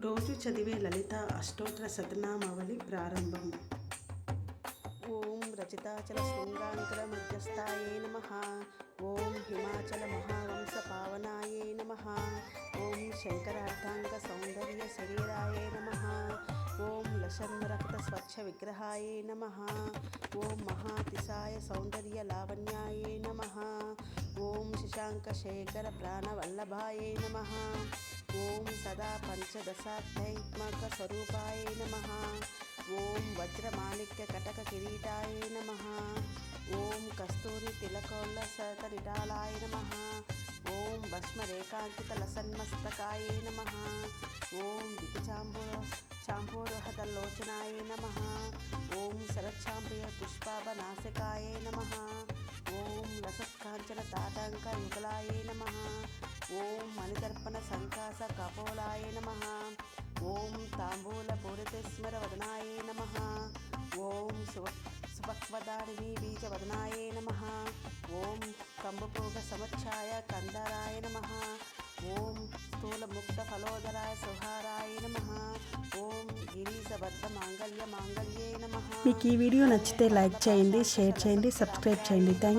రోజు చదివే లలిత అష్టోత్తర శతనామావళి ప్రారంభం. ఓం రచితాచల శృంగాంకర మధ్యస్థాయే నమః. ఓం హిమాచల మహావంశ పావనాయే నమః. ఓం శంకరార్థాంగ సౌందర్య శరీరాయే నమః. ఓం లశన్మరక్త స్వచ్ఛ విగ్రహాయే నమః. ఓం మహాతిశాయ సౌందర్య లావణ్యాయే నమః. ఓం శశాంక శేఖర ప్రాణవల్లభాయే నమః. ఓం సదా పంచదశాధ్యాత్మక స్వరూపాయ నమః. ఓం వజ్రమాణిక్య కటక కిరీటాయ నమః. ఓం కస్తూరి తిలకోల్లసత నిటాలాయ నమః. ఓం భస్మరేఖాంకిత లసన్మస్తకాయ నమః. ఓం చాంబూరహదలోచనాయ నమః. ఓం శరచ్చాంబ్రియ పుష్పాభనాసికాయ నమః. ఓం లసత్కాంచన తాటంక యుగలాయ నమః. ఓం మణిదర్పణ సంకాస కపోలాయ నమః. ఓం తాంబూల పూరితస్మర వదనాయ నమః. ఓం సుభక్వదారిణీ బీజవదనాయ నమః. ఓం కంబపూగ సమచ్ఛాయ కందరాయ నమః. ఓం స్థూల ముక్త ఫలోదరాయ సుహారాయ నమః. ఓం గిరీశబద్ధ మాంగళ్యే నమః. మీకు ఈ వీడియో నచ్చితే లైక్ చేయండి, షేర్ చేయండి, సబ్స్క్రైబ్ చేయండి. థ్యాంక్